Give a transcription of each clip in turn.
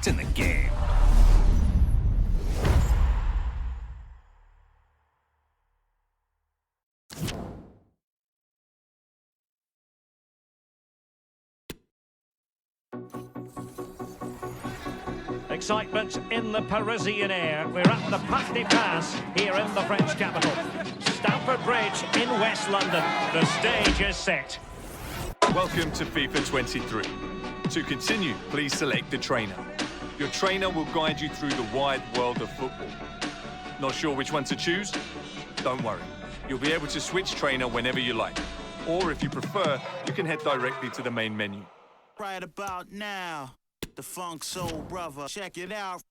in the game. Excitement in the Parisian air. We're at the Parc des Princes here in the French capital. Stamford Bridge in West London. The stage is set. Welcome to FIFA 23. To continue, please select the trainer. Your trainer will guide you through the wide world of football. Not sure which one to choose? Don't worry. You'll be able to switch trainer whenever you like. Or if you prefer, you can head directly to the main menu. Right about now, the Funk Soul Brother. Check it out.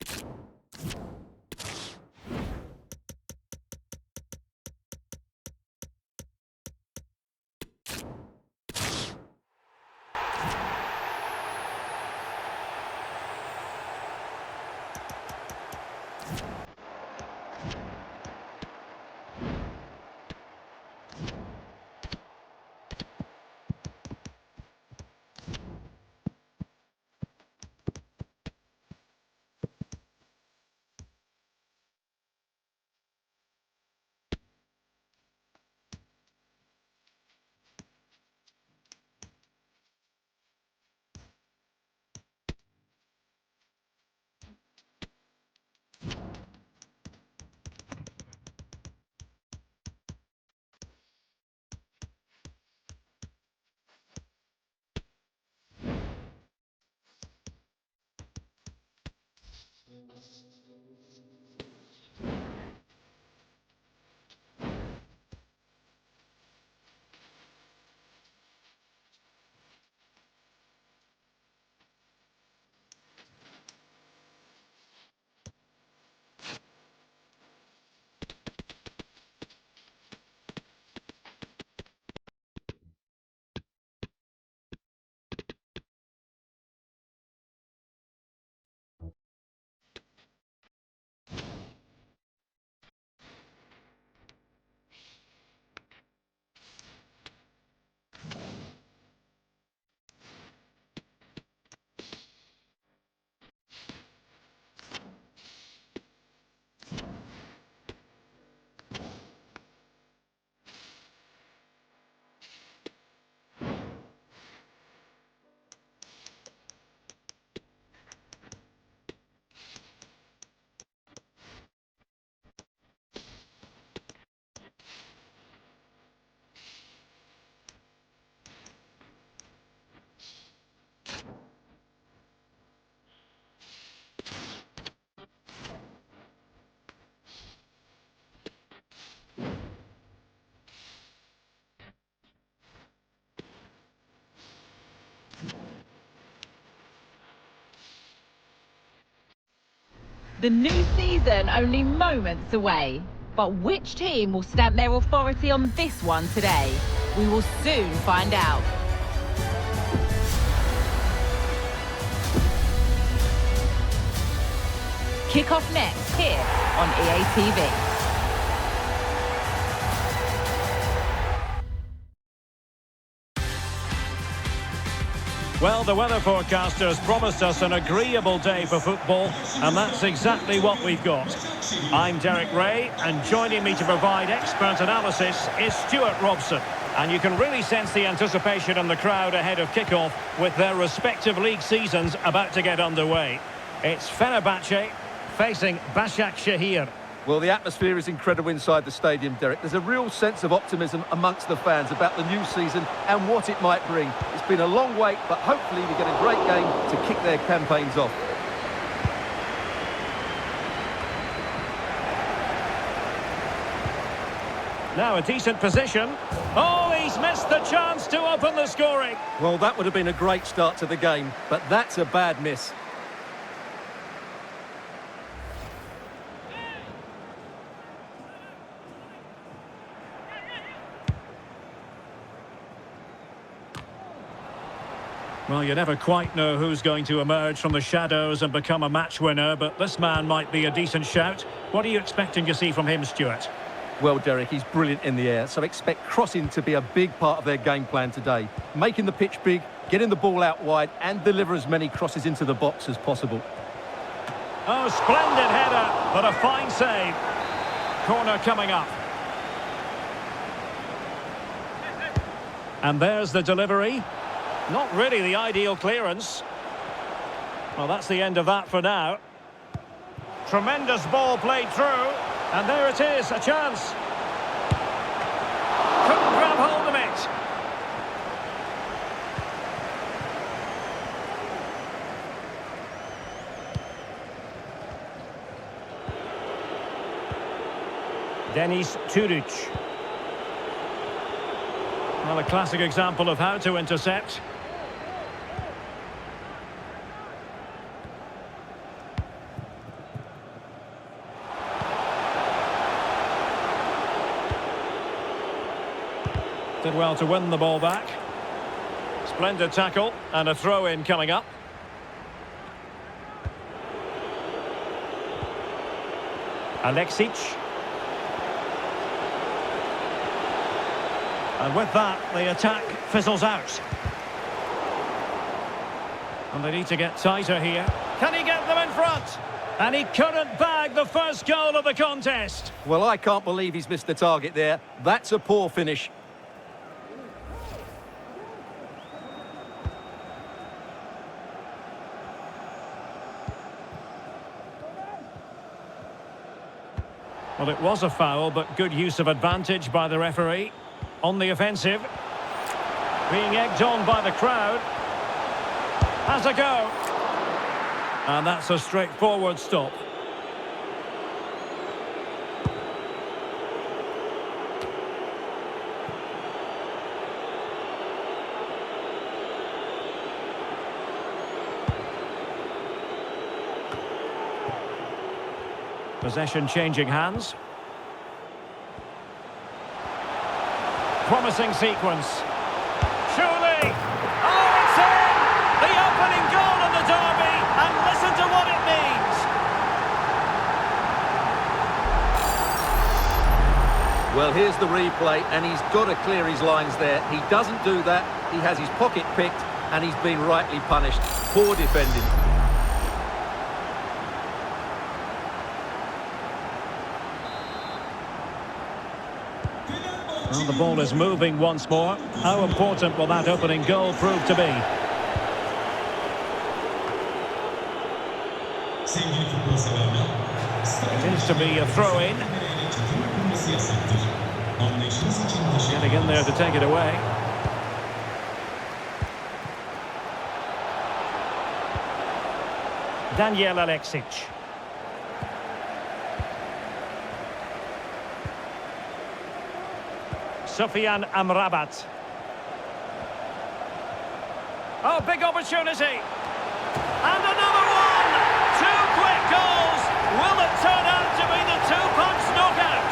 The new season only moments away. But which team will stamp their authority on this one today? We will soon find out. Kick off next here on EA TV. Well, the weather forecasters promised us an agreeable day for football, and that's exactly what we've got. I'm Derek Ray, and joining me to provide expert analysis is Stuart Robson. And you can really sense the anticipation in the crowd ahead of kick-off with their respective league seasons about to get underway. It's Fenerbahce facing Başakşehir. Well, the atmosphere is incredible inside the stadium, Derek. There's a real sense of optimism amongst the fans about the new season and what it might bring. It's been a long wait, but hopefully we get a great game to kick their campaigns off. Now a decent position. Oh, he's missed the chance to open the scoring. Well, that would have been a great start to the game, but that's a bad miss. Well, you never quite know who's going to emerge from the shadows and become a match winner, but this man might be a decent shout. What are you expecting to see from him, Stuart? Well, Derek, he's brilliant in the air, so expect crossing to be a big part of their game plan today. Making the pitch big, getting the ball out wide, and deliver as many crosses into the box as possible. Oh, splendid header, but a fine save. Corner coming up. And there's the delivery. Not really the ideal clearance. Well, that's the end of that for now. Tremendous ball played through. And there it is, a chance. Couldn't grab hold of it. Denis Turic. Well, a classic example of how to intercept. Did well to win the ball back. Splendid tackle and a throw-in coming up. Alexic. And with that, the attack fizzles out. And they need to get tighter here. Can he get them in front? And he couldn't bag the first goal of the contest. Well, I can't believe he's missed the target there. That's a poor finish. Well, it was a foul, but good use of advantage by the referee. On the offensive. Being egged on by the crowd. Has a go. And that's a straightforward stop. Possession changing hands. Promising sequence. Surely! Oh, it's in! The opening goal of the derby, and listen to what it means! Well, here's the replay, and he's got to clear his lines there. He doesn't do that. He has his pocket picked, and he's been rightly punished. Poor defending. Well, the ball is moving once more. How important will that opening goal prove to be? It is to be a throw-in. Getting in there to take it away. Daniel Alexic. Sofian Amrabat. Oh, big opportunity. And another one! Two quick goals! Will it turn out to be the two-punch knockout?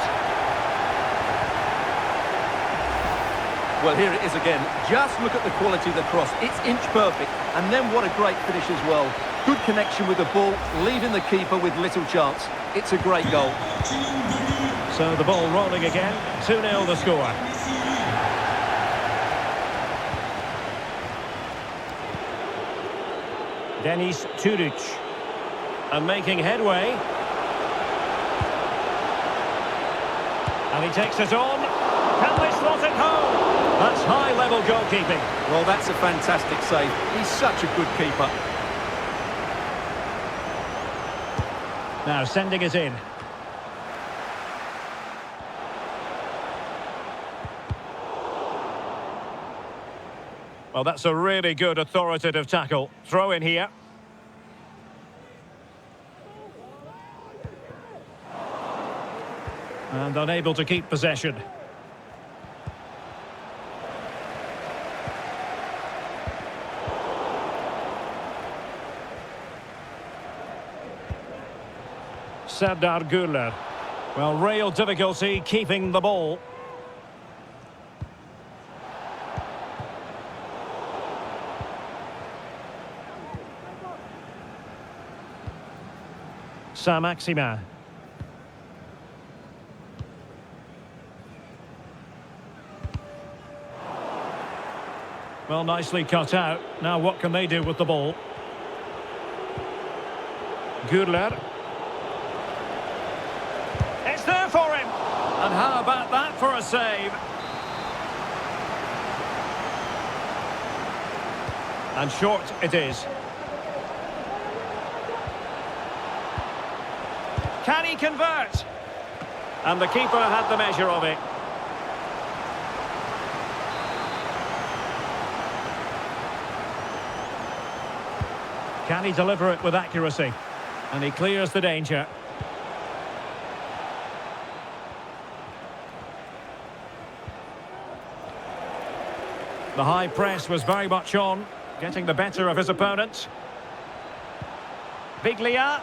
Well, here it is again. Just look at the quality of the cross. It's inch perfect. And then what a great finish as well. Good connection with the ball, leaving the keeper with little chance. It's a great goal. So the ball rolling again. 2-0 the score. Denis Turic. And making headway. And he takes it on. Can they slot it home? That's high-level goalkeeping. Well, that's a fantastic save. He's such a good keeper. Now sending it in. Well, that's a really good authoritative tackle. Throw in here. And unable to keep possession. Serdar Gürler. Well, real difficulty keeping the ball. Saint-Maximin. Well, nicely cut out. Now what can they do with the ball? Gürler. It's there for him. And how about that for a save? And short it is. Can he convert? And the keeper had the measure of it. Can he deliver it with accuracy? And he clears the danger. The high press was very much on, getting the better of his opponent. Biglia.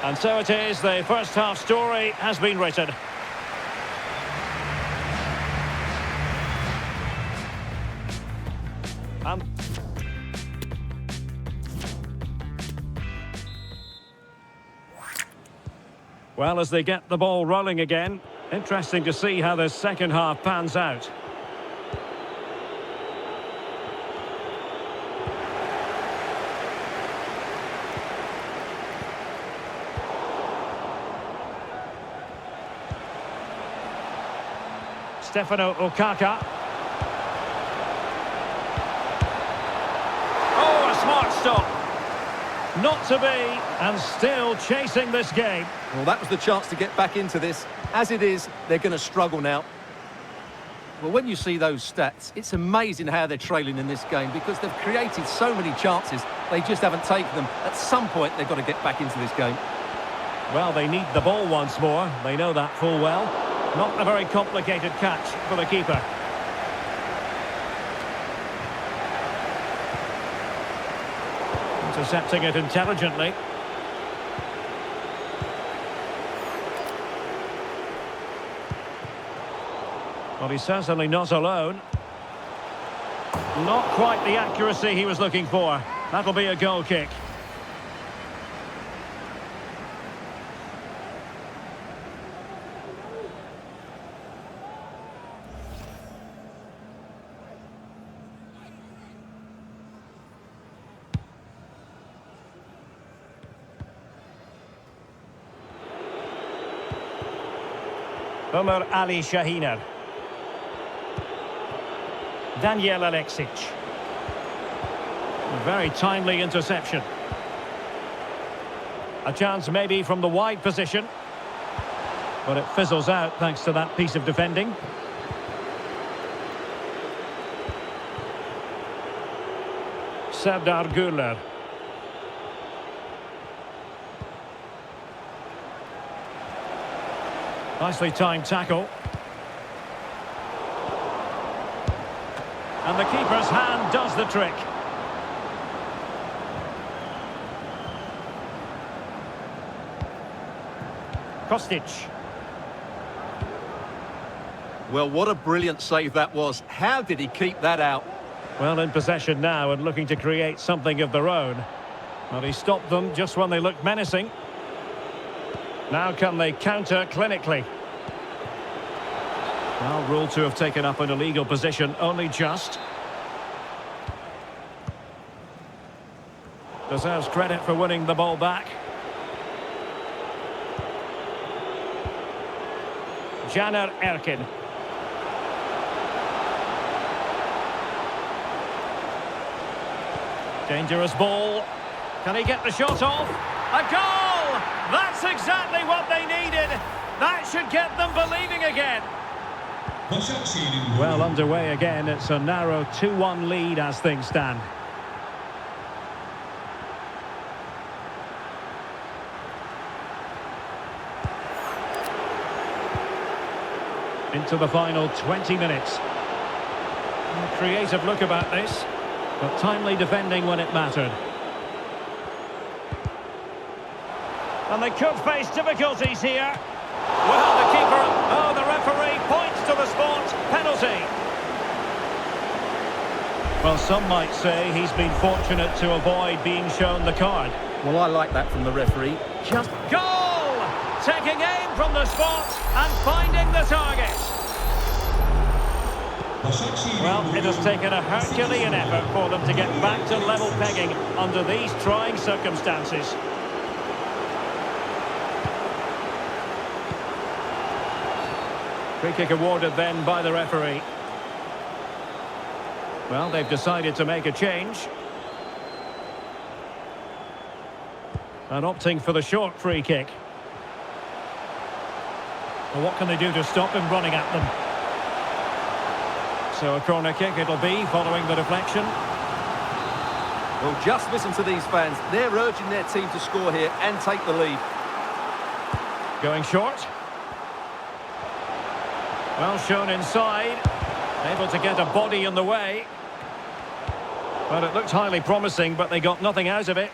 And so it is, the first half story has been written. Well, as they get the ball rolling again, interesting to see how the second half pans out. Stefano Okaka. Oh, a smart stop. Not to be, and still chasing this game. Well, that was the chance to get back into this. As it is, they're going to struggle now. Well, when you see those stats, it's amazing how they're trailing in this game because they've created so many chances, they just haven't taken them. At some point, they've got to get back into this game. Well, they need the ball once more. They know that full well. Not a very complicated catch for the keeper. Intercepting it intelligently. Well, he's certainly not alone. Not quite the accuracy he was looking for. That'll be a goal kick. Ömer Ali Şahiner. Daniel Alexic. Very timely interception. A chance maybe from the wide position. But it fizzles out thanks to that piece of defending. Serdar Gürler. Nicely timed tackle. And the keeper's hand does the trick. Kostic. Well, what a brilliant save that was. How did he keep that out? Well, in possession now and looking to create something of their own. Well, he stopped them just when they looked menacing. Now can they counter clinically? Well, ruled to have taken up an illegal position, only just. Deserves credit for winning the ball back. Caner Erkin. Dangerous ball. Can he get the shot off? A goal! That's exactly what they needed. That should get them believing again. Well, underway again. It's a narrow 2-1 lead as things stand. Into the final 20 minutes. A creative look about this, but timely defending when it mattered. And they could face difficulties here. Well, the keeper, the referee points to the spot. Penalty. Well, some might say he's been fortunate to avoid being shown the card. Well, I like that from the referee. Just goal! Taking aim from the spot and finding the target. Well, it has taken a Herculean effort for them to get back to level pegging under these trying circumstances. Free kick awarded then by the referee. Well, they've decided to make a change. And opting for the short free kick. Well, what can they do to stop him running at them? So a corner kick it'll be following the deflection. Well, just listen to these fans. They're urging their team to score here and take the lead. Going short. Well shown inside. Able to get a body in the way. Well, it looked highly promising, but they got nothing out of it.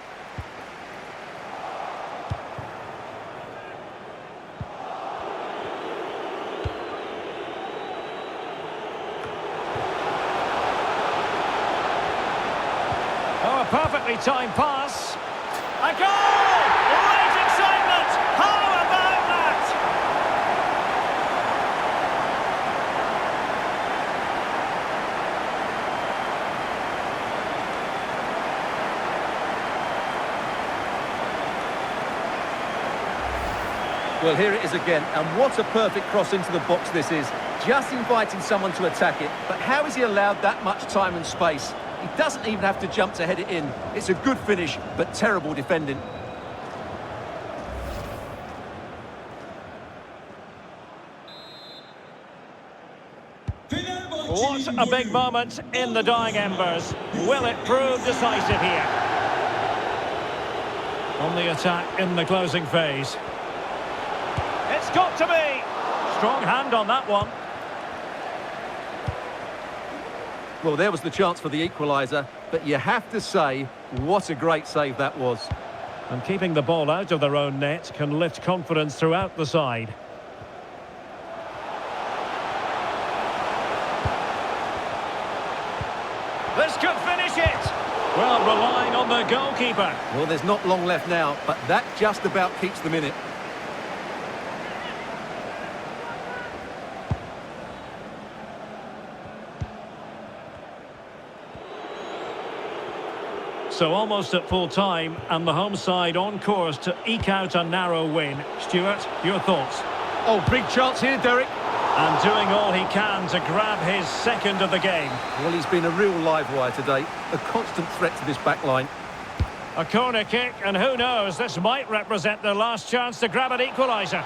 Oh, a perfectly timed pass. A goal! Great excitement! How about that? Well, here it is again, and what a perfect cross into the box this is. Just inviting someone to attack it, but how is he allowed that much time and space? He doesn't even have to jump to head it in. It's a good finish, but terrible defending. What a big moment in the dying embers. Will it prove decisive here? On the attack in the closing phase. It's got to be! Strong hand on that one. Well, there was the chance for the equaliser, but you have to say, what a great save that was. And keeping the ball out of their own net can lift confidence throughout the side. This could finish it! Well, relying on the goalkeeper. Well, there's not long left now, but that just about keeps them in it. So almost at full time, and the home side on course to eke out a narrow win. Stuart, your thoughts? Oh, big chance here, Derek. And doing all he can to grab his second of the game. Well, he's been a real live wire today, a constant threat to this back line. A corner kick, and who knows, this might represent their last chance to grab an equaliser.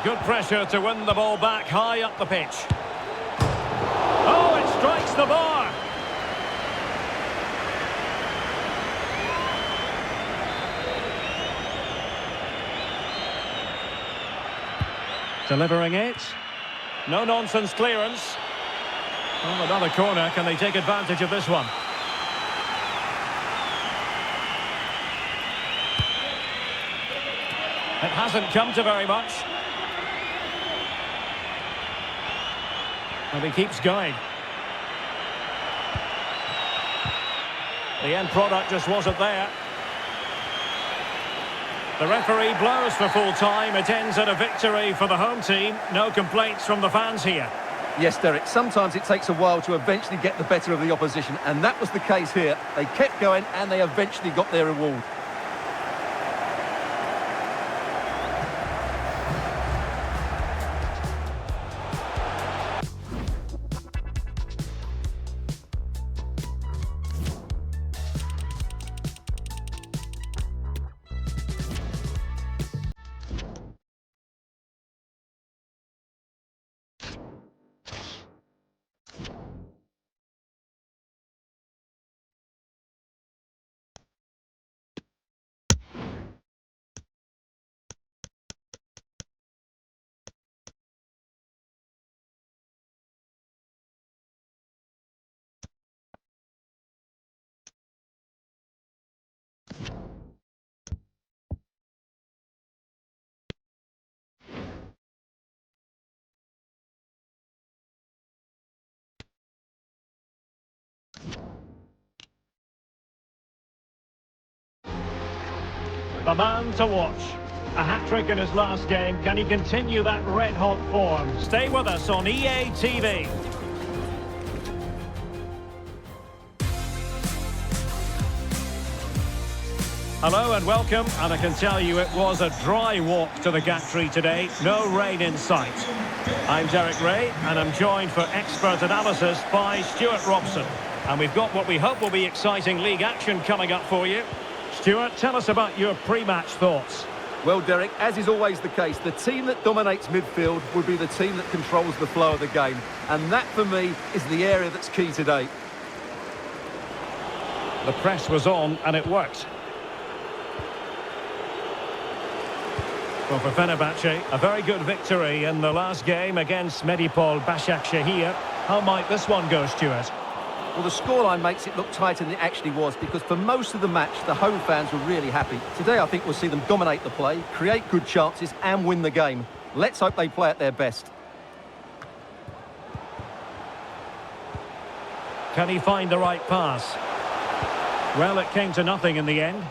Good pressure to win the ball back high up the pitch. Oh, it strikes the bar. Delivering it. No-nonsense clearance. Oh, another corner. Can they take advantage of this one? It hasn't come to very much. And he keeps going. The end product just wasn't there. The referee blows for full time. It ends at a victory for the home team. No complaints from the fans here. Yes, Derek, sometimes it takes a while to eventually get the better of the opposition, and that was the case here. They kept going and they eventually got their reward. The man to watch. A hat-trick in his last game. Can he continue that red-hot form? Stay with us on EA TV. Hello and welcome, and I can tell you it was a dry walk to the gantry today, no rain in sight. I'm Derek Ray, and I'm joined for expert analysis by Stuart Robson. And we've got what we hope will be exciting league action coming up for you. Stuart, tell us about your pre-match thoughts. Well, Derek, as is always the case, the team that dominates midfield will be the team that controls the flow of the game. And that, for me, is the area that's key today. The press was on, and it worked. Well, for Fenerbahce, a very good victory in the last game against Medipol Başakşehir. How might this one go, Stuart? Well, the scoreline makes it look tighter than it actually was because for most of the match, the home fans were really happy. Today, I think we'll see them dominate the play, create good chances and win the game. Let's hope they play at their best. Can he find the right pass? Well, it came to nothing in the end.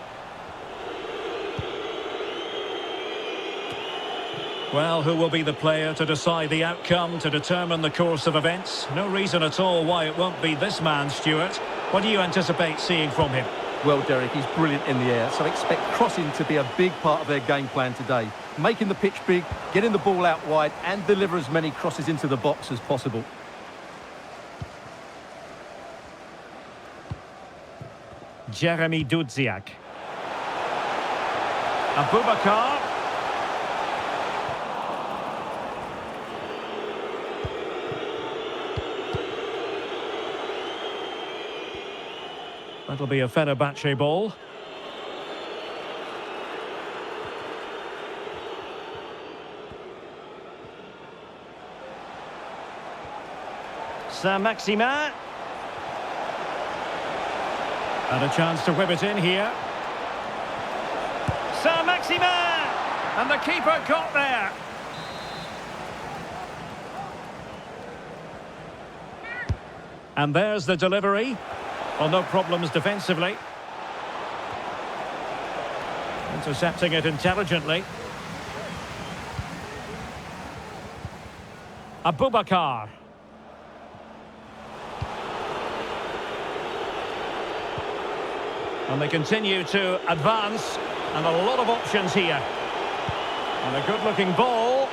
Well, who will be the player to decide the outcome, to determine the course of events? No reason at all why it won't be this man, Stuart. What do you anticipate seeing from him? Well, Derek, he's brilliant in the air, so expect crossing to be a big part of their game plan today. Making the pitch big, getting the ball out wide and deliver as many crosses into the box as possible. Jeremy Dudziak. Abubakar. That'll be a Fenerbahce ball. Saint-Maximin. And a chance to whip it in here. Saint-Maximin! And the keeper got there. And there's the delivery. Well, no problems defensively. Intercepting it intelligently. Abubakar. And they continue to advance. And a lot of options here. And a good-looking ball.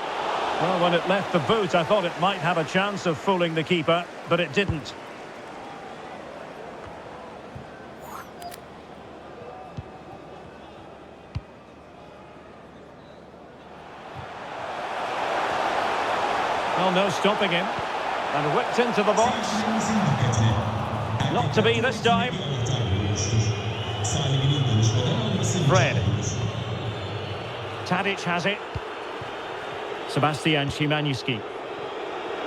Well, when it left the boot, I thought it might have a chance of fooling the keeper, but it didn't. Well, no stopping him. And whipped into the box. Not to be this time. Fred. Tadic has it. Sebastian Szymanski.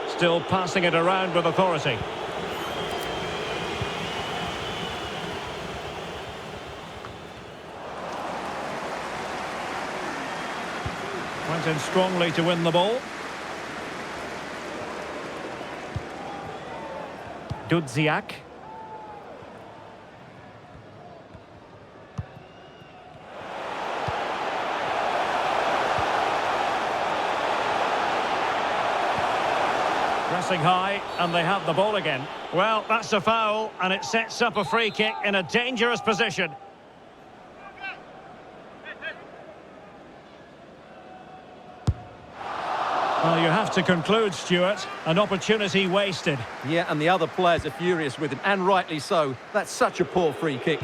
Still passing it around with authority. Went in strongly to win the ball. Dudziak. Pressing high, and they have the ball again. Well, that's a foul, and it sets up a free kick in a dangerous position. Well, you have to conclude, Stuart. An opportunity wasted. Yeah, and the other players are furious with him, and rightly so. That's such a poor free kick.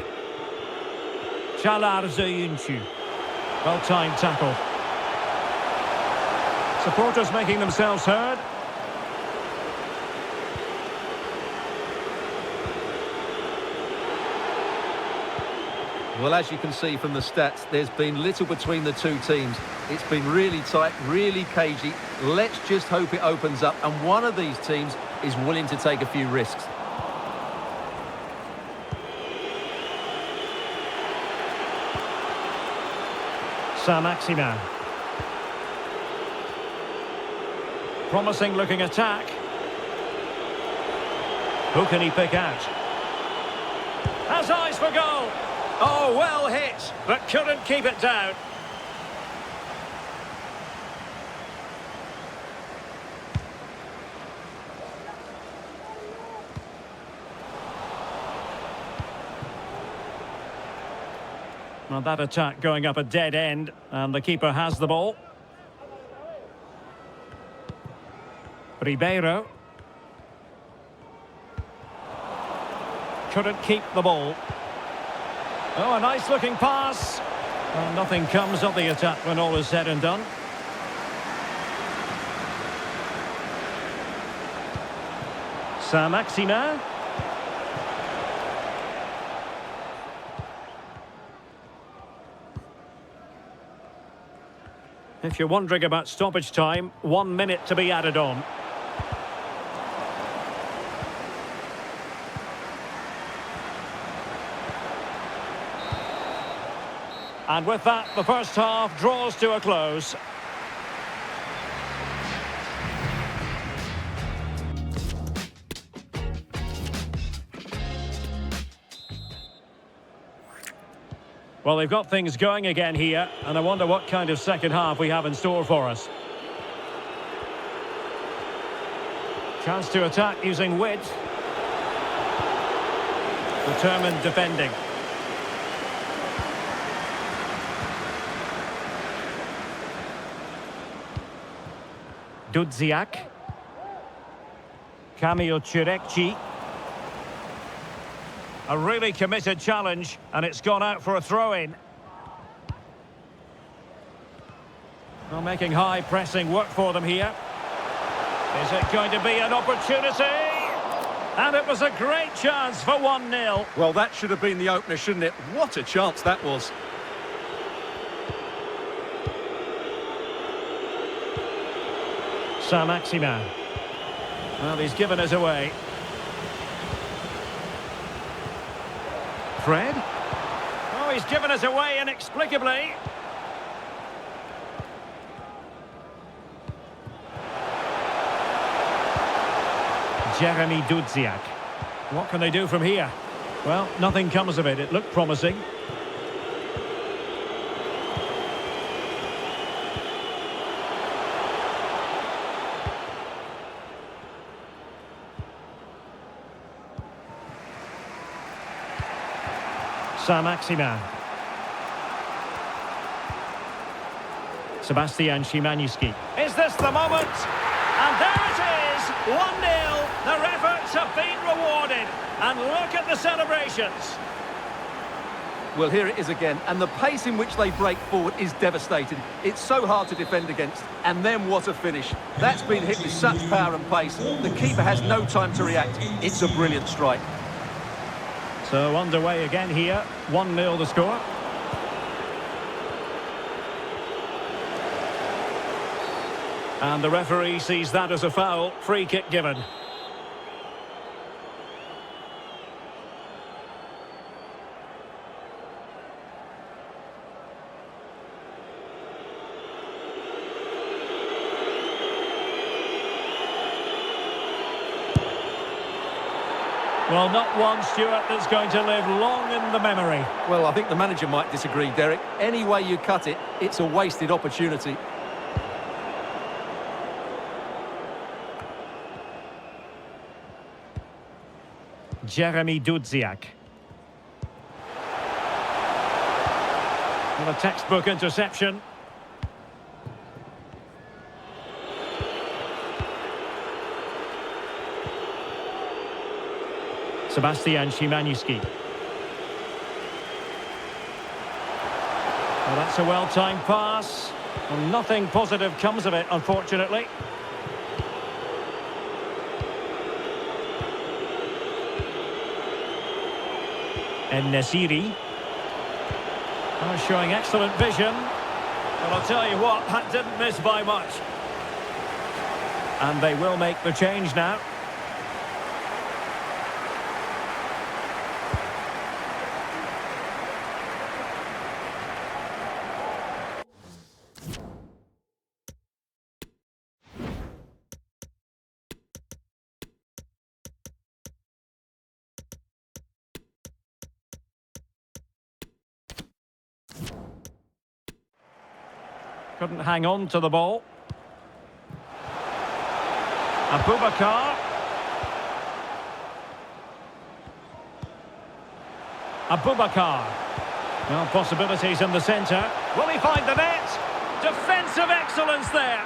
Çağlar Söyüncü. Well-timed tackle. Supporters making themselves heard. Well, as you can see from the stats, there's been little between the two teams. It's been really tight, really cagey. Let's just hope it opens up, and one of these teams is willing to take a few risks. Saint-Maximin. Promising looking attack. Who can he pick out? Has eyes for goal. Oh, well hit, but couldn't keep it down. Well, that attack going up a dead end, and the keeper has the ball. Ribeiro. Couldn't keep the ball. Oh, a nice looking pass. Well, nothing comes of the attack when all is said and done. Saint-Maximin. If you're wondering about stoppage time, 1 minute to be added on. And with that, the first half draws to a close. Well, they've got things going again here, and I wonder what kind of second half we have in store for us. Chance to attack using width. Determined defending. Dudziak. Kamil Chirekci. A really committed challenge, and it's gone out for a throw-in. Well, making high pressing work for them here. Is it going to be an opportunity? And it was a great chance for 1-0. Well, that should have been the opener, shouldn't it? What a chance that was. Saint-Maximin. Well, he's given us away. Fred. Oh, he's given us away inexplicably. Jeremy Dudziak. What can they do from here? Well, nothing comes of it. It looked promising. Saint-Maximin. Sebastian Szymanski. Is this the moment? And there it is! 1-0. Their efforts have been rewarded. And look at the celebrations. Well, here it is again, and the pace in which they break forward is devastating. It's so hard to defend against, and then what a finish. That's been hit with such power and pace. The keeper has no time to react. It's a brilliant strike. So underway again here, 1-0 the score. And the referee sees that as a foul, free kick given. Well, not one, Stuart, that's going to live long in the memory. Well, I think the manager might disagree, Derek. Any way you cut it, it's a wasted opportunity. Jeremy Dudziak. Well, a textbook interception. Sebastian Szymanski. Well, that's a well-timed pass. Well, nothing positive comes of it, unfortunately. En-Nesyri. Oh, showing excellent vision. Well, I'll tell you what, that didn't miss by much. And they will make the change now. Couldn't hang on to the ball. Abubakar. Abubakar. Well, possibilities in the centre. Will he find the net? Defensive excellence there.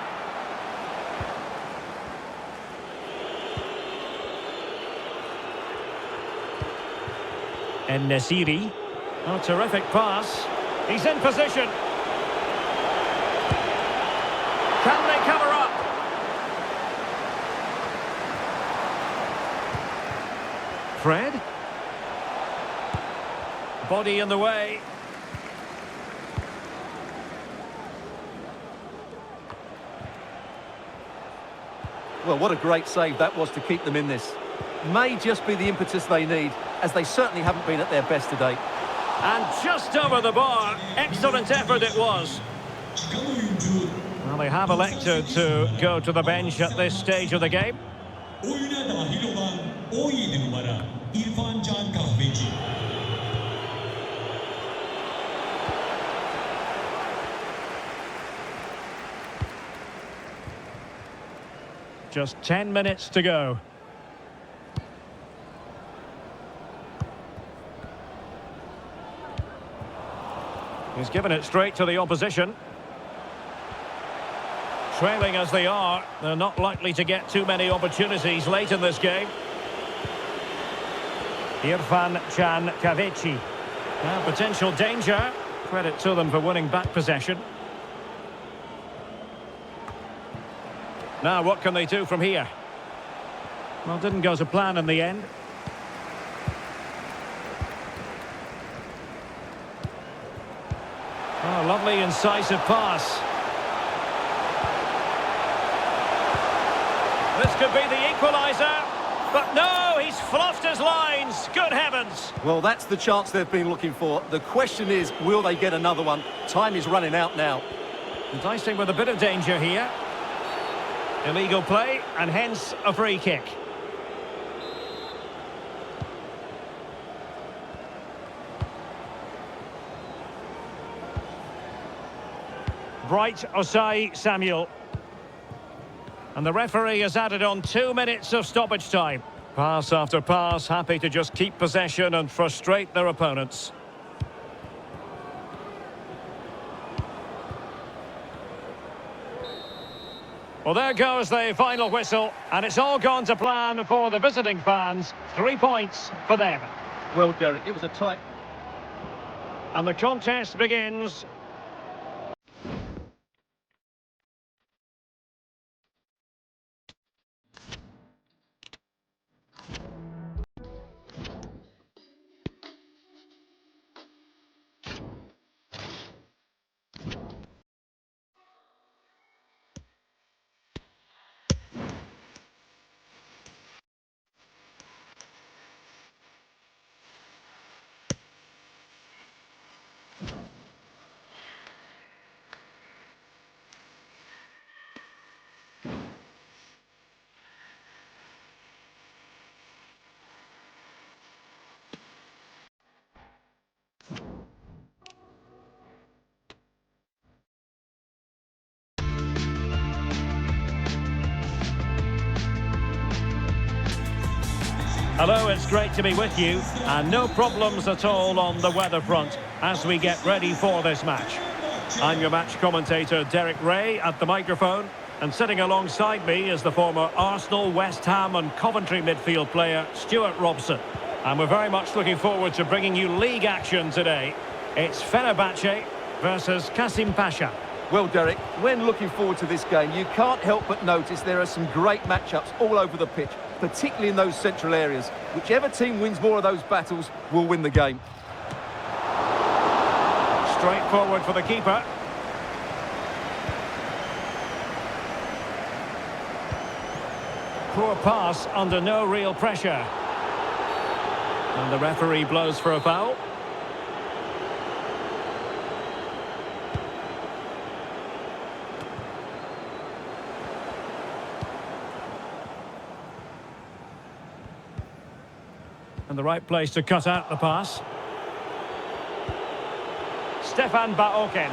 And Nesiri. Oh, terrific pass. He's in position. Can they cover up? Fred. Body in the way. Well, what a great save that was to keep them in this. May just be the impetus they need, as they certainly haven't been at their best today. And just over the bar. Excellent effort it was. Well, they have elected to go to the bench at this stage of the game. Oyuna dahil olan 17 numara İrfan Can Kahveci. Just 10 minutes to go. He's given it straight to the opposition. Trailing as they are, they're not likely to get too many opportunities late in this game. Irfan Can Kahveci. Now, potential danger. Credit to them for winning back possession. Now, what can they do from here? Well, didn't go to plan in the end. Oh, lovely incisive pass. This could be the equaliser. But no, he's fluffed his lines. Good heavens. Well, that's the chance they've been looking for. The question is, will they get another one? Time is running out now. Enticing with a bit of danger here. Illegal play, and hence a free kick. Bright Osai Samuel. And the referee has added on 2 minutes of stoppage time. Pass after pass, happy to just keep possession and frustrate their opponents. Well, there goes the final whistle, and it's all gone to plan for the visiting fans. 3 points for them. Well, Derek, it was a tight... And the contest begins. Hello, it's great to be with you, and no problems at all on the weather front as we get ready for this match. I'm your match commentator, Derek Ray, at the microphone, and sitting alongside me is the former Arsenal, West Ham and Coventry midfield player, Stuart Robson. And we're very much looking forward to bringing you league action today. It's Fenerbahce versus Kasim Pasha. Well, Derek, when looking forward to this game, you can't help but notice there are some great matchups all over the pitch, particularly in those central areas. Whichever team wins more of those battles will win the game. Straight forward for the keeper. Poor pass under no real pressure. And the referee blows for a foul. And the right place to cut out the pass. Stefan Baoken.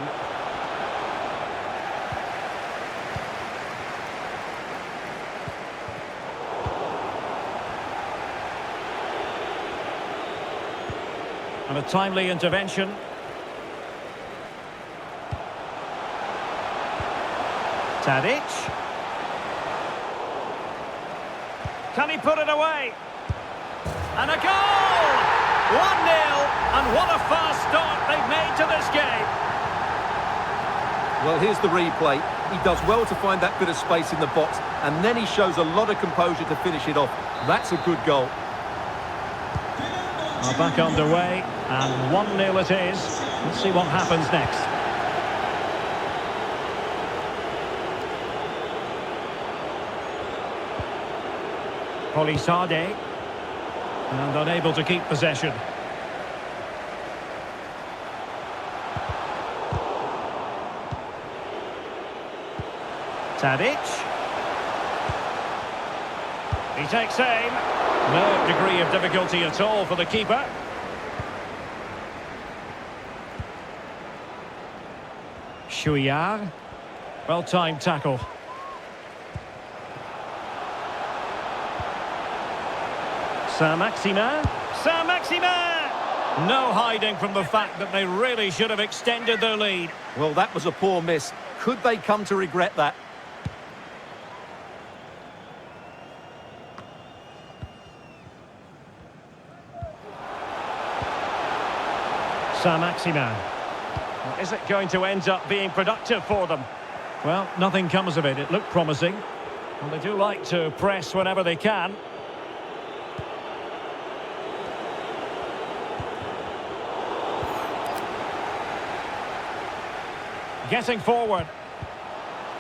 And a timely intervention. Tadic. Can he put it away? And a goal! 1-0, and what a fast start they've made to this game. Well, here's the replay. He does well to find that bit of space in the box, and then he shows a lot of composure to finish it off. That's a good goal. Well, back underway, and 1-0 it is. Let's see what happens next. Polisade, and unable to keep possession. Tadic. He takes aim. No degree of difficulty at all for the keeper. Kariyer. Well-timed tackle. Saint-Maximin. Saint-Maximin! No hiding from the fact that they really should have extended their lead. Well, that was a poor miss. Could they come to regret that? Saint-Maximin. Is it going to end up being productive for them? Well, nothing comes of it. It looked promising. Well, they do like to press whenever they can. Getting forward.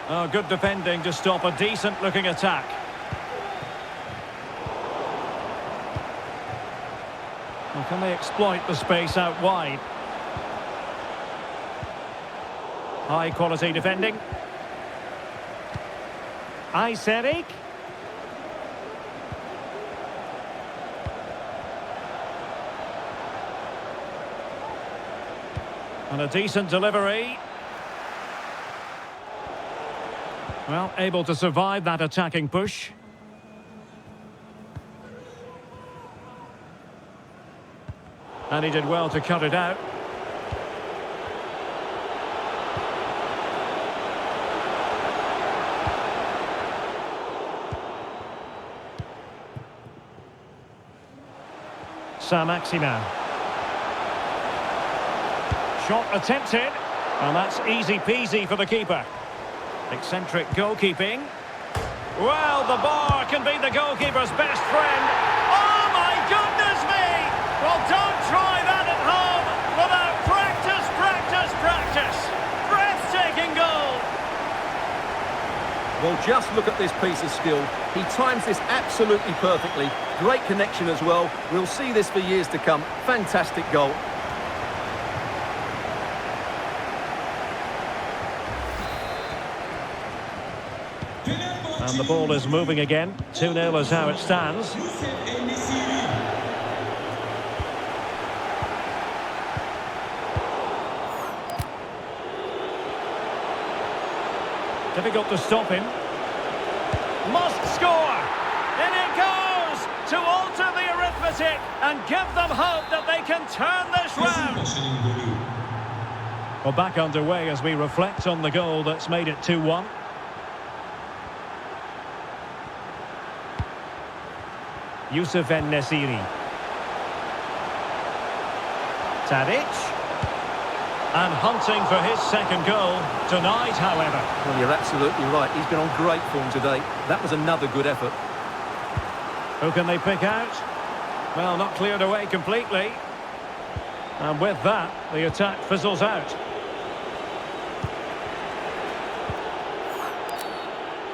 Oh, good defending to stop a decent-looking attack. Well, can they exploit the space out wide? High-quality defending. Ayseric. And a decent delivery. Well, able to survive that attacking push. And he did well to cut it out. Saint-Maximin. Shot attempted. And that's easy peasy for the keeper. Eccentric goalkeeping. Well, the bar can be the goalkeeper's best friend. Oh, my goodness me! Well, don't try that at home without practice, practice, practice. Breathtaking goal. Well, just look at this piece of skill. He times this absolutely perfectly. Great connection as well. We'll see this for years to come. Fantastic goal. And the ball is moving again. 2-0 is how it stands. Difficult to stop him. Must score! In it goes! To alter the arithmetic and give them hope that they can turn this round. Well, back underway as we reflect on the goal that's made it 2-1. Youssef En-Nesyri. Tadic. And hunting for his second goal tonight, however. Well, you're absolutely right. He's been on great form today. That was another good effort. Who can they pick out? Well, not cleared away completely. And with that, the attack fizzles out.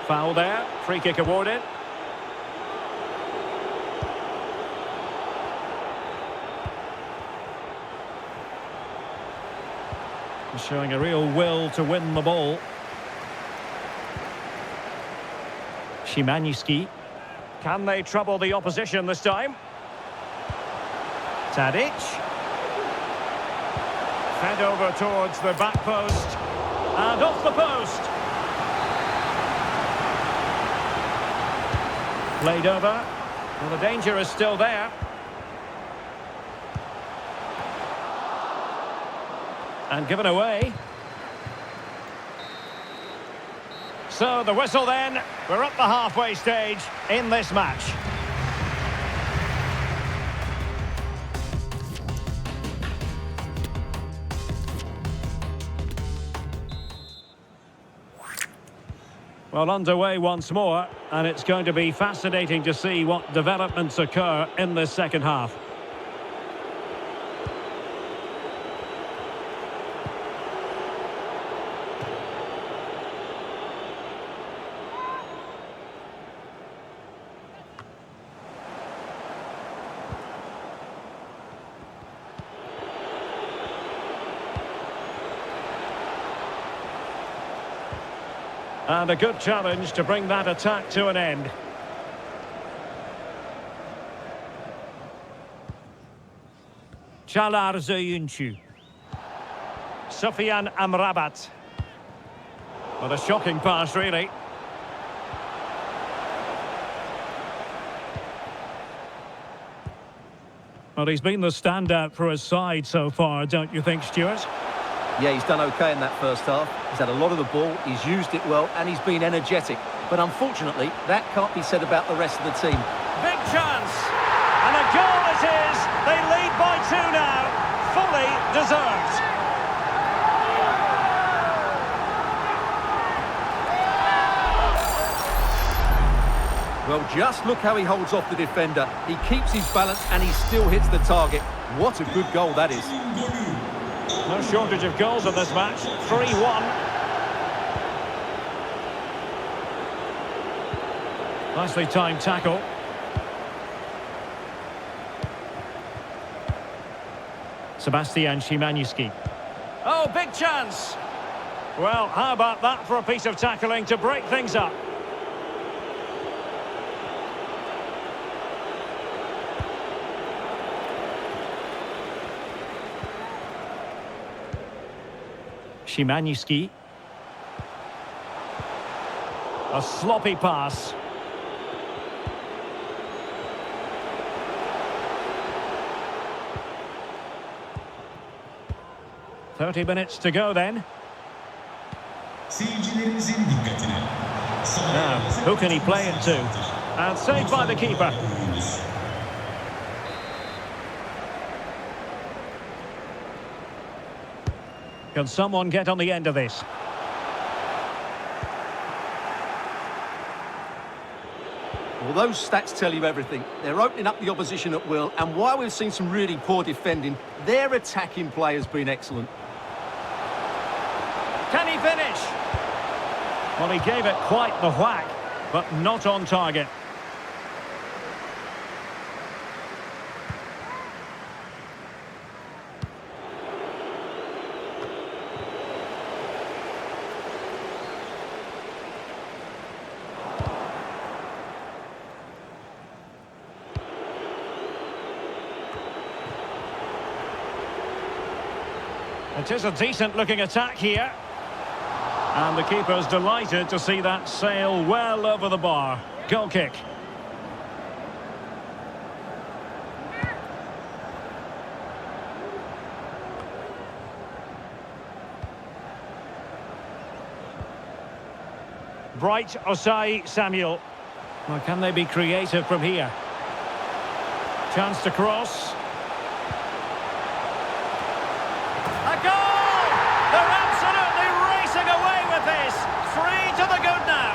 Foul there. Free kick awarded. Showing a real will to win the ball. Szymański. Can they trouble the opposition this time? Tadic. Fed over towards the back post. And off the post. Played over. Well, the danger is still there. And given away. So the whistle then, we're at the halfway stage in this match. Well, underway once more, and it's going to be fascinating to see what developments occur in this second half. And a good challenge to bring that attack to an end. Çağlar Söyüncü. Sufyan Amrabat. What a shocking pass, really. Well, he's been the standout for his side so far, don't you think, Stuart? Yeah, he's done OK in that first half. He's had a lot of the ball, he's used it well, and he's been energetic. But unfortunately, that can't be said about the rest of the team. Big chance! And a goal it is! They lead by 2 now. Fully deserved. Well, just look how he holds off the defender. He keeps his balance and he still hits the target. What a good goal that is. No shortage of goals in this match. 3-1. Nicely timed tackle. Sebastian Szymański. Oh, big chance! Well, how about that for a piece of tackling to break things up? Szymański. A sloppy pass. "30 minutes to go then." Seyircilerimizin dikkatine. Now, who can he play it to? And saved by the keeper. Can someone get on the end of this? Well, those stats tell you everything. They're opening up the opposition at will, and while we've seen some really poor defending, their attacking play has been excellent. Can he finish? Well, he gave it quite the whack, but not on target. It is a decent-looking attack here. And the keeper's delighted to see that sail well over the bar. Goal kick. Bright Osai Samuel. Well, can they be creative from here? Chance to cross. A goal! They're absolutely racing away with this. 3 to the good now.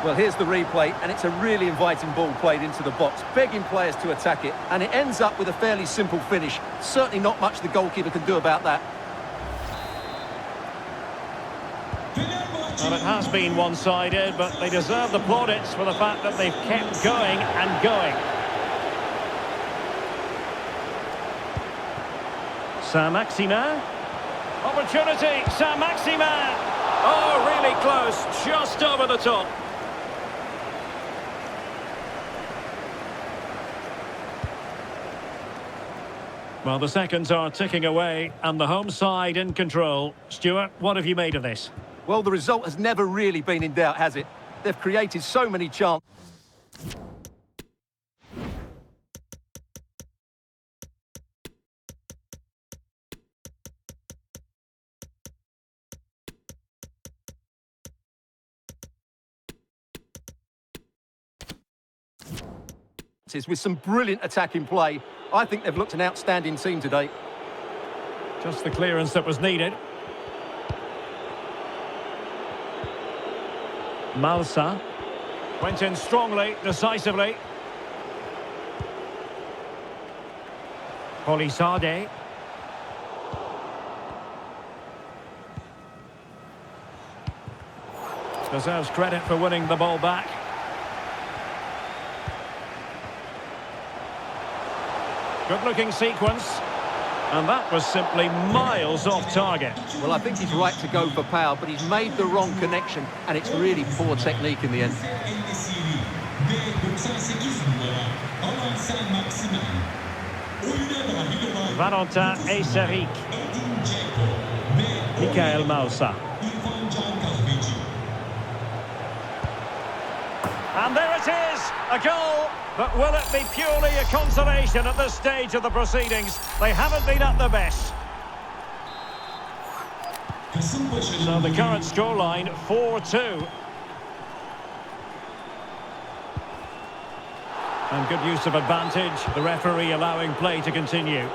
Well, here's the replay, and it's a really inviting ball played into the box, begging players to attack it, and it ends up with a fairly simple finish. Certainly not much the goalkeeper can do about that. Well, it has been one-sided, but they deserve the plaudits for the fact that they've kept going and going. Saint-Maximin. Opportunity, Saint-Maximin. Oh, really close, just over the top. Well, the seconds are ticking away, and the home side in control. Stuart, what have you made of this? Well, the result has never really been in doubt, has it? They've created so many chances. with some brilliant attacking play. I think they've looked an outstanding team today. Just the clearance that was needed. Malsa went in strongly, decisively. Polisade. Deserves credit for winning the ball back. Good-looking sequence. And that was simply miles off target. Well, I think he's right to go for power, but he's made the wrong connection, and it's really poor technique in the end. Valentin Eyseric. Mikael Malsa. And there it is, a goal. But will it be purely a consolation at this stage of the proceedings? They haven't been at their best. So the current scoreline, 4-2. And good use of advantage, the referee allowing play to continue.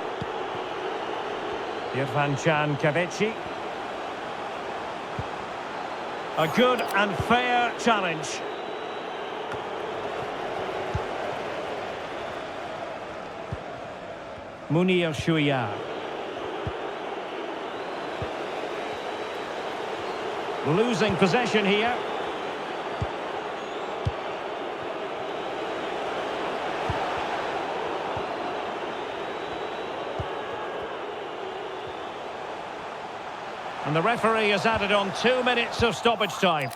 Irfan Kaveci. A good and fair challenge. Munir Shuya. Losing possession here. And the referee has added on 2 minutes of stoppage time.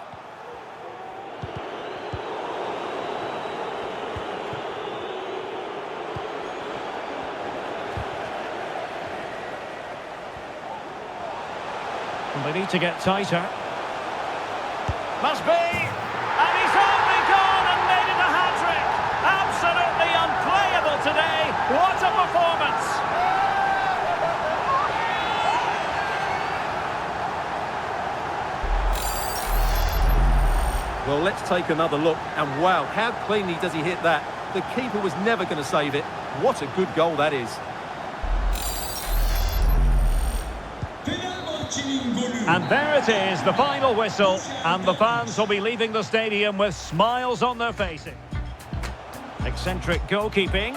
And they need to get tighter. Must be! And he's only gone and made it a hat-trick! Absolutely unplayable today! What a performance! Well, let's take another look. And wow, how cleanly does he hit that? The keeper was never going to save it. What a good goal that is. And there it is, the final whistle, and the fans will be leaving the stadium with smiles on their faces. Eccentric goalkeeping.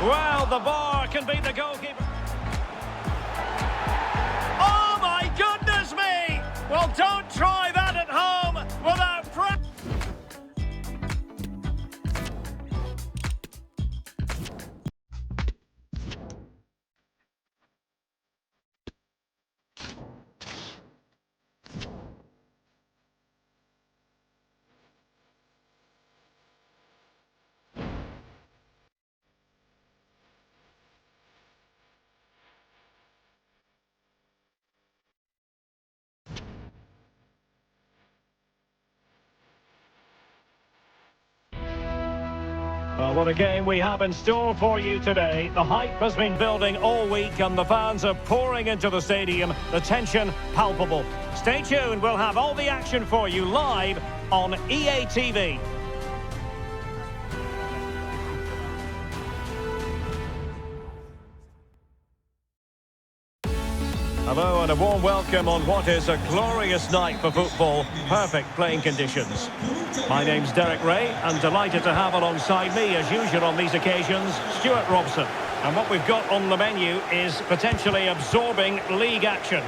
Well, the bar can beat the goalkeeper. Oh my goodness me! Well, don't try that at home without prep. Well, what a game we have in store for you today. The hype has been building all week and the fans are pouring into the stadium. The tension palpable. Stay tuned, we'll have all the action for you live on EA TV. Hello and a warm welcome on what is a glorious night for football. Perfect playing conditions. My name's Derek Ray and delighted to have alongside me, as usual on these occasions, Stuart Robson. And what we've got on the menu is potentially absorbing league action.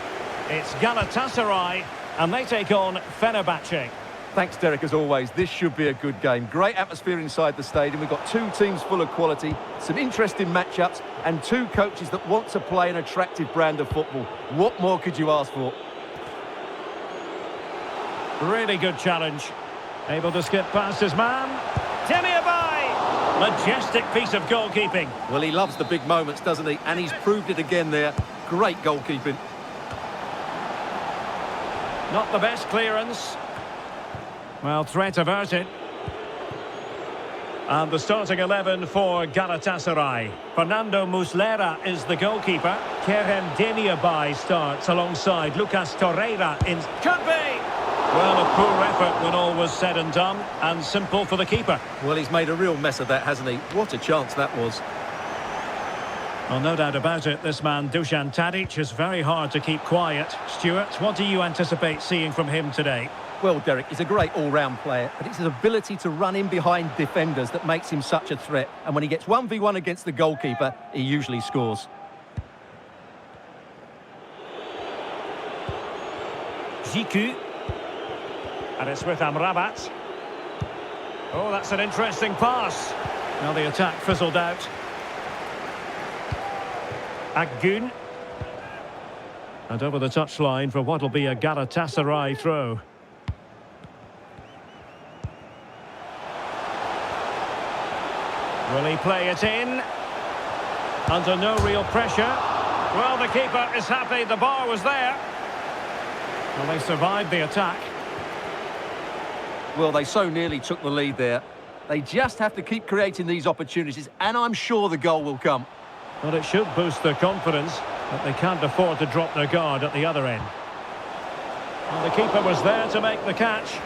It's Galatasaray and they take on Fenerbahce. Thanks, Derek, as always. This should be a good game. Great atmosphere inside the stadium. We've got two teams full of quality, some interesting matchups, and two coaches that want to play an attractive brand of football. What more could you ask for? Really good challenge. Able to skip past his man. Demirbay! Majestic piece of goalkeeping. Well, he loves the big moments, doesn't he? And he's proved it again there. Great goalkeeping. Not the best clearance. Well, threat averted. And the starting 11 for Galatasaray. Fernando Muslera is the goalkeeper. Kerem Demirbay starts alongside Lucas Torreira in... Could be! Well, a poor effort when all was said and done, and simple for the keeper. Well, he's made a real mess of that, hasn't he? What a chance that was. Well, no doubt about it, this man, Dusan Tadic, is very hard to keep quiet. Stuart, what do you anticipate seeing from him today? Well, Derek, he's a great all-round player, but it's his ability to run in behind defenders that makes him such a threat. And when he gets 1v1 against the goalkeeper, he usually scores. Jiku. And it's with Amrabat. Oh, that's an interesting pass. Now the attack fizzled out. Akgün. And over the touchline for what'll be a Galatasaray throw. Will he play it in? Under no real pressure. Well, the keeper is happy the bar was there. Well, they survived the attack. Well, they so nearly took the lead there. They just have to keep creating these opportunities, and I'm sure the goal will come. Well, it should boost their confidence, but they can't afford to drop their guard at the other end. Well, the keeper was there to make the catch.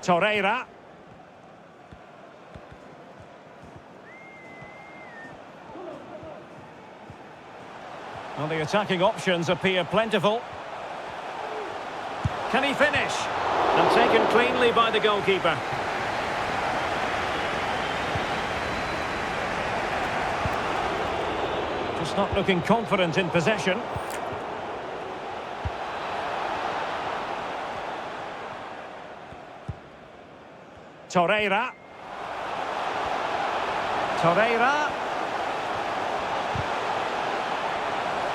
Torreira. Well, the attacking options appear plentiful. Can he finish? And taken cleanly by the goalkeeper. Just not looking confident in possession. Torreira. Torreira.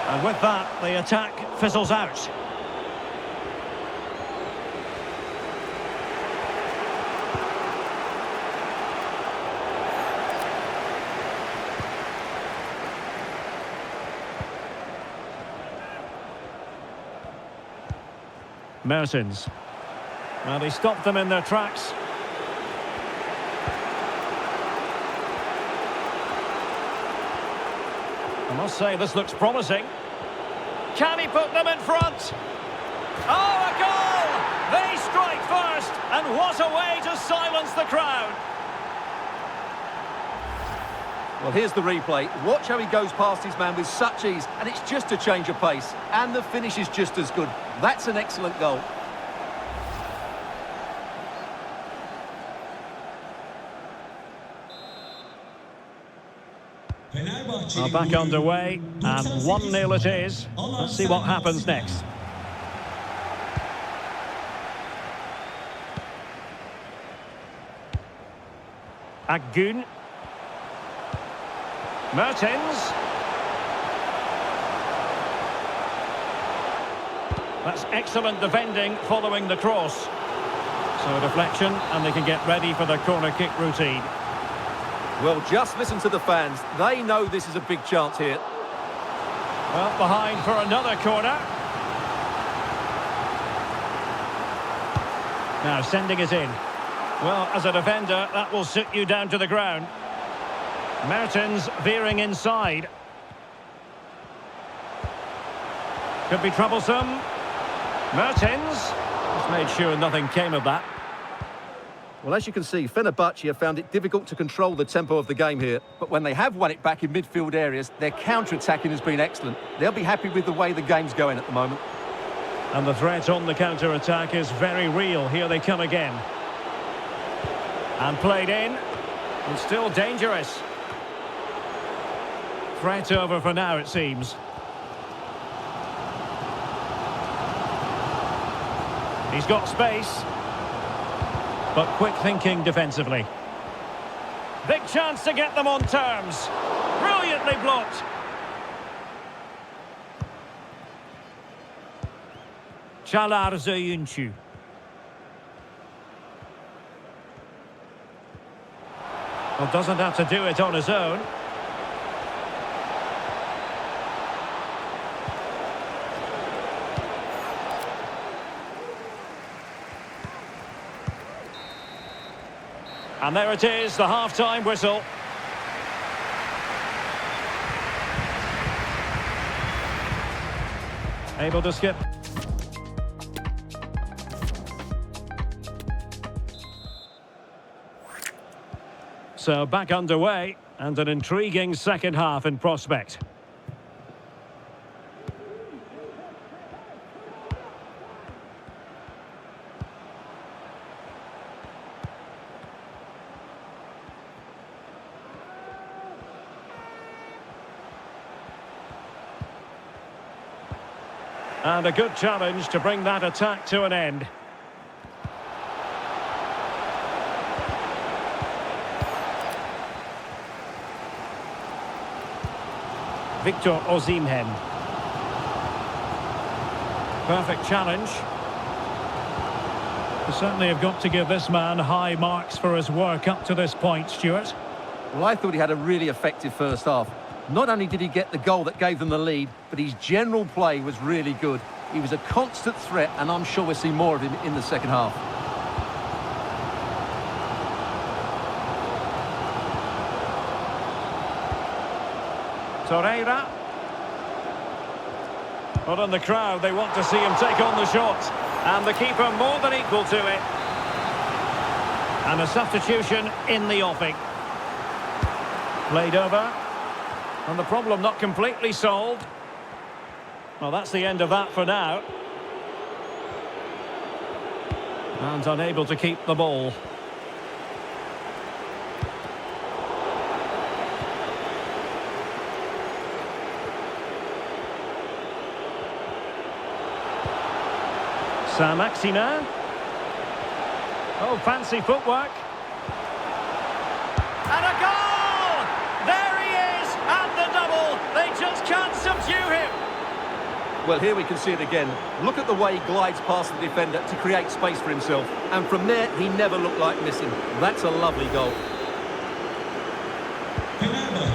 And with that, the attack fizzles out. Mertens. Well, he stopped them in their tracks. I must say, this looks promising. Can he put them in front? Oh, a goal! They strike first, and what a way to silence the crowd. Well, here's the replay. Watch how he goes past his man with such ease, and it's just a change of pace. And the finish is just as good. That's an excellent goal. Well, back underway, and 1-0 it is. Let's see what happens next. Akgün. Mertens. That's excellent defending following the cross. So a deflection, and they can get ready for the corner kick routine. Well, just listen to the fans. They know this is a big chance here. Well, behind for another corner. Now sending it in. Well, as a defender, that will sit you down to the ground. Mertens veering inside. Could be troublesome. Mertens. Just made sure nothing came of that. Well, as you can see, Fenerbahce have found it difficult to control the tempo of the game here. But when they have won it back in midfield areas, their counter-attacking has been excellent. They'll be happy with the way the game's going at the moment. And the threat on the counter-attack is very real. Here they come again. And played in. And still dangerous. Threat over for now, it seems. He's got space. But quick thinking defensively. Big chance to get them on terms. Brilliantly blocked. Çağlar Söyüncü. Well, doesn't have to do it on his own. And there it is, the half-time whistle. Able to skip. So back underway, and an intriguing second half in prospect. And a good challenge to bring that attack to an end. Victor Osimhen. Perfect challenge. We certainly have got to give this man high marks for his work up to this point, Stuart. Well, I thought he had a really effective first half. Not only did he get the goal that gave them the lead, but his general play was really good. He was a constant threat, and I'm sure we'll see more of him in the second half. Torreira. But in the crowd, they want to see him take on the shot. And the keeper more than equal to it. And a substitution in the offing. Played over. And the problem not completely solved. Well, that's the end of that for now. And unable to keep the ball. Saint-Maximin. Oh, fancy footwork. And a goal! There he is! And the double! They just can't subdue him! Well, here we can see it again. Look at the way he glides past the defender to create space for himself. And from there, he never looked like missing. That's a lovely goal.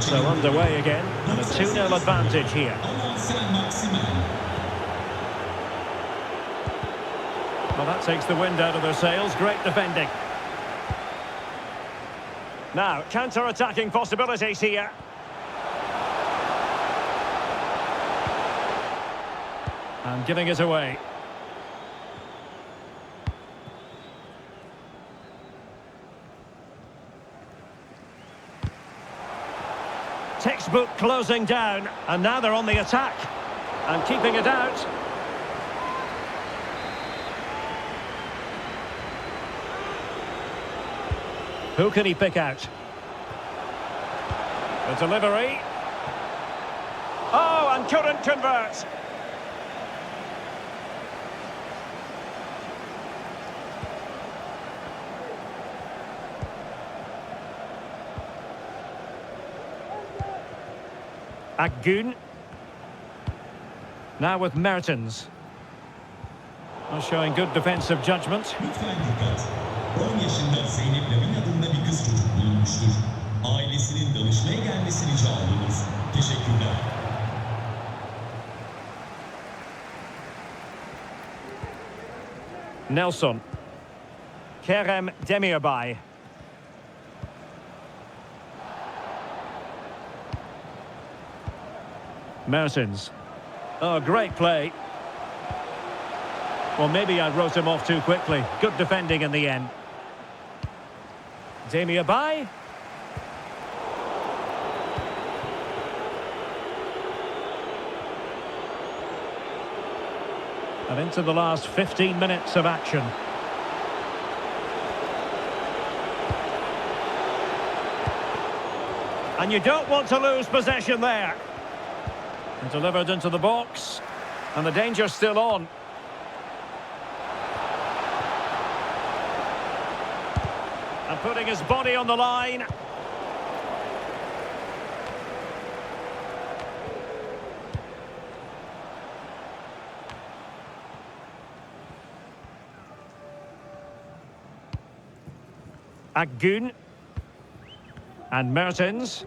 So underway again, and a 2-0 advantage here. Well, that takes the wind out of their sails. Great defending. Now, counter-attacking possibilities here. And giving it away. Textbook closing down, and now they're on the attack. And keeping it out. Who can he pick out? The delivery. Oh, and couldn't convert. Akgün. Now with Mertens. Well, showing good defensive judgment. Lütfen dikkat. 10 yaşında Zeynep Lavin adında bir kız çocuk bulunmuştur. Ailesinin danışmaya gelmesini rica ediyoruz. Teşekkürler. Nelson. Kerem Demirbay. Mertens. Oh, great play. Well, maybe I wrote him off too quickly. Good defending in the end. Demirbay. And into the last 15 minutes of action. And you don't want to lose possession there. And delivered into the box. And the danger's still on. And putting his body on the line. Akgün. And Mertens.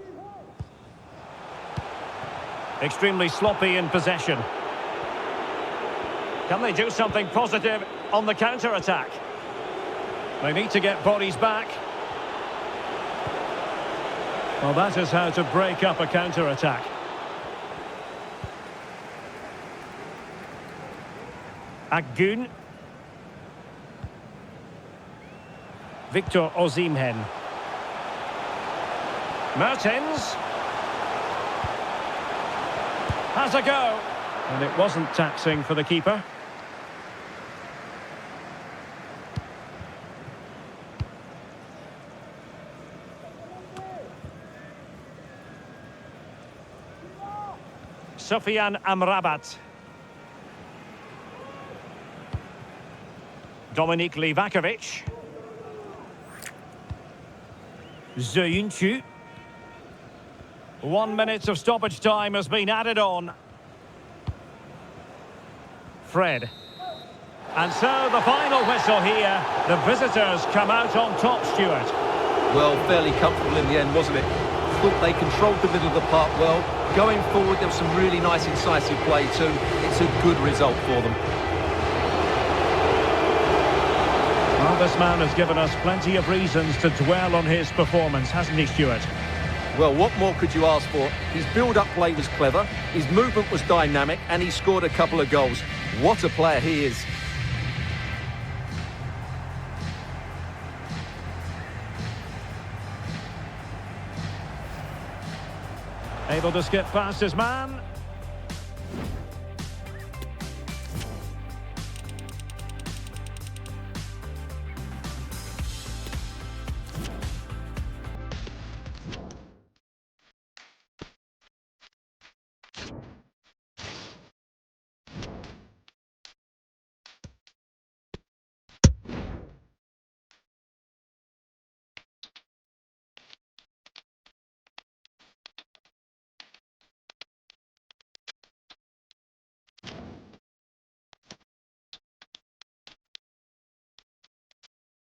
Extremely sloppy in possession. Can they do something positive on the counter-attack? They need to get bodies back. Well, that is how to break up a counter-attack. Akgün. Victor Osimhen. Mertens. Has a go. And it wasn't taxing for the keeper. Sofyan Amrabat. Dominik Livakovic. Zöyüncü. 1 minute of stoppage time has been added on. Fred. And so the final whistle here. The visitors come out on top, Stuart. Well, fairly comfortable in the end, wasn't it? Thought they controlled the middle of the park well. Going forward, there was some really nice incisive play too. It's a good result for them. Well, this man has given us plenty of reasons to dwell on his performance, hasn't he, Stuart? Well, what more could you ask for? His build-up play was clever, his movement was dynamic, and he scored a couple of goals. What a player he is. Able to skip past his man.